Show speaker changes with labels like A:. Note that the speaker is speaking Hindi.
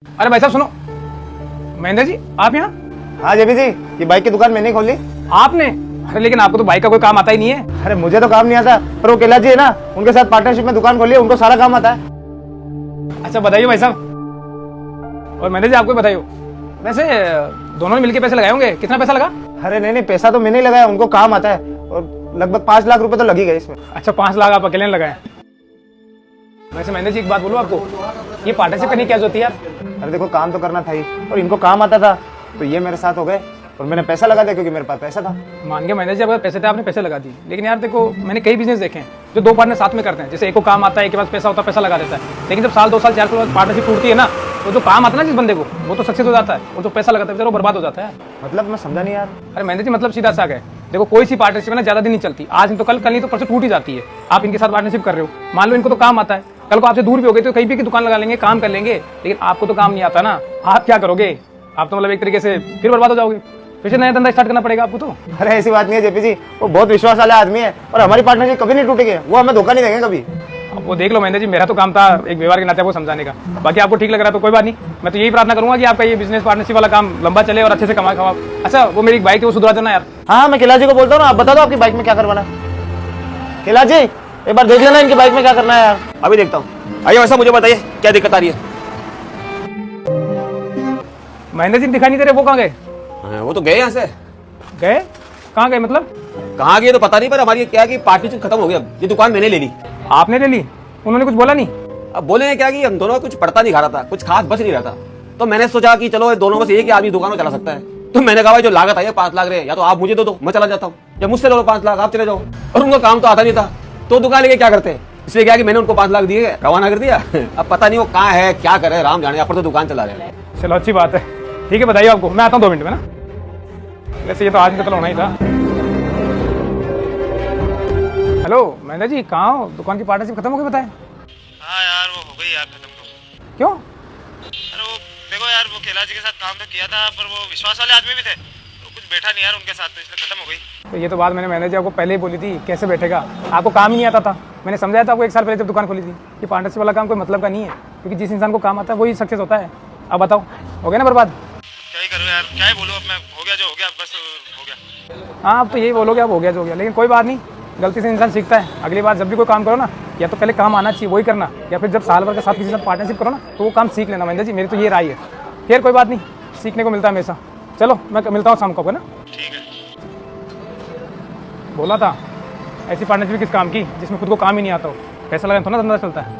A: अरे भाई साहब सुनो, महेंद्र जी आप यहाँ?
B: हाँ जेबी जी, ये बाइक की दुकान मैंने खोली।
A: आपने? अरे लेकिन आपको तो बाइक का कोई काम आता ही नहीं है।
B: अरे मुझे तो काम नहीं आता, पर वो केला जी है ना, उनके साथ पार्टनरशिप में दुकान खोली है, उनको सारा काम आता है।
A: अच्छा बताइए भाई साहब, और महेंद्र जी आपको बताइए, वैसे दोनों ने मिलके पैसे लगाए होंगे, कितना पैसा लगा?
B: अरे नहीं, पैसा तो मैंने ही लगाया, उनको काम आता है, और लगभग 5 लाख रुपए तो लग ही गए इसमें।
A: अच्छा 5 लाख आप अकेले ने लगाए। वैसे महेंद्र जी एक बात बोलूं आपको, ये पार्टनरशिप करनी क्या होती है यार?
B: अरे देखो काम तो करना था ही, और इनको काम आता था तो ये मेरे साथ हो गए, और मैंने पैसा लगा दिया क्योंकि मेरे पास पैसा था।
A: मान के महेंद्र जी आपके पैसे थे, आपने पैसे लगा दिए, लेकिन यार देखो मैंने कई बिजनेस देखे हैं जो दो पार्टनर साथ में करते हैं, जैसे एक को काम आता है, एक के पास पैसा होता है, पैसा लगा देता है, लेकिन जब साल 2 साल 4 साल बाद पार्टनरशिप टूटती है ना, तो जो काम आता है ना जिस बंदे को, वो तो सक्सेस हो जाता है, और जो पैसा लगाता है बेचारा वो बर्बाद हो जाता है।
B: मतलब मैं समझा नहीं यार।
A: अरे महेंद्र जी मतलब सीधा सा है, देखो कोई सी पार्टनरशिप ना ज्यादा दिन नहीं चलती, आज नहीं तो कल नहीं तो परसों टूट ही जाती है। आप इनके साथ पार्टनरशिप कर रहे हो, मान लो इनको तो काम आता है, कल को आपसे दूर भी हो गए तो कहीं भी की दुकान लगा लेंगे, काम कर लेंगे, लेकिन आपको तो काम नहीं आता ना, आप क्या करोगे? आप तो मतलब एक तरीके से फिर बर्बाद हो जाओगे, फिर से नया धंधा स्टार्ट करना पड़ेगा आपको तो।
B: अरे ऐसी बात नहीं है जेपी जी, वो बहुत विश्वास वाला आदमी है, और हमारी पार्टनरशिप कभी नहीं टूटेगी, वो हमें धोखा नहीं देंगे कभी।
A: अब वो देख लो महेंद्र जी, मेरा तो काम था एक व्यवहार के नाते आपको समझाने का, बाकी आपको ठीक लग रहा है तो कोई बात नहीं, मैं तो यही प्रार्थना करूंगा कि आपका ये बिजनेस पार्टनरशिप वाला काम लंबा चले और अच्छे से कमा खाओ। अच्छा वो मेरी बाइक है वो सुधरा देना यार।
B: हाँ मैं केला जी को बोलता हूँ ना, आप बता दो आपकी बाइक में क्या करवाना है। केला जी एक बार देख लेना इनकी बाइक में क्या करना है यार।
C: अभी देखता हूँ। आइए वैसा मुझे बताइए क्या दिक्कत आ रही है।
A: महेंद्र जी दिखाई नहीं दे रहे, वो कहाँ गए?
C: वो तो गए यहाँ से।
A: गए? कहाँ गए मतलब?
C: कहाँ गए तो पता नहीं, पर हमारी क्या है कि पार्टनरशिप खत्म हो गई, अब ये दुकान मैंने ले ली।
A: आपने ले ली? उन्होंने कुछ बोला नहीं?
C: अब बोले क्या कि हम दोनों का कुछ पड़ता नहीं खा रहा था, कुछ खास बच नहीं रहा था, तो मैंने सोचा कि चलो दोनों में से एक ही आदमी दुकान को चला सकता है। तो मैंने कहा भाई जो लागत आई 5 लाख रहे, या तो आप मुझे दो मैं चला जाता हूँ, या मुझसे लो 5 लाख आप चले जाओ। और उनका काम तो आता नहीं था, तो दुकान लेके क्या करते, इसलिए क्या कि मैंने उनको 5 लाख दिए, रवाना कर दिया। अब पता नहीं वो कहाँ है क्या करे, राम जाने, पर तो दुकान चला रहे हैं।
A: चलो अच्छी बात है, ठीक है बताइए आपको, मैं आता हूँ 2 मिनट में ना। वैसे ये तो आज निकल होना ही था। हेलो महेंद्र जी कहाँ हो? दुकान की पार्टनरशिप खत्म हो गई बताए?
D: हाँ यार वो हो गई यार खत्म तो।
A: क्यों?
D: अरे वो देखो यार, वो केला जी के साथ काम तो किया था, पर वो विश्वास वाले आदमी भी थे, तो कुछ बैठा नहीं यार उनके साथ, तो इसलिए खत्म हो गई।
A: तो ये तो बात मैंने मैनेजर आपको पहले ही बोली थी, कैसे बैठेगा, आपको काम ही नहीं आता था। मैंने समझाया था आपको 1 साल पहले जब दुकान खोली थी कि पार्टनरशिप वाला काम कोई मतलब का नहीं है, क्योंकि जिस इंसान को काम आता है वही सक्सेस होता है। अब बताओ हो गया ना बर्बाद?
D: क्या ही करूँ यार, क्या ही बोलूँ, अब मैं हो गया जो हो गया, अब बस हो गया।
A: हाँ अब तो यही बोलोगे, अब हो गया जो हो गया, लेकिन कोई बात नहीं, गलती से इंसान सीखता है। अगली बार जब भी कोई काम करो ना, या तो पहले काम आना चाहिए वही करना, या फिर जब साल भर के साथ किसी से पार्टनरशिप करो ना, तो वो काम सीख लेना। महेंद्र जी मेरी तो ये राय है। फिर कोई बात नहीं, सीखने को मिलता है हमेशा। चलो मैं मिलता हूँ शाम को, है ना?
D: ठीक है।
A: बोला था ऐसी पार्टनरशिप किस काम की जिसमें खुद को काम ही नहीं आता हो, पैसा लगाने थोड़ा ना धंधा चलता है।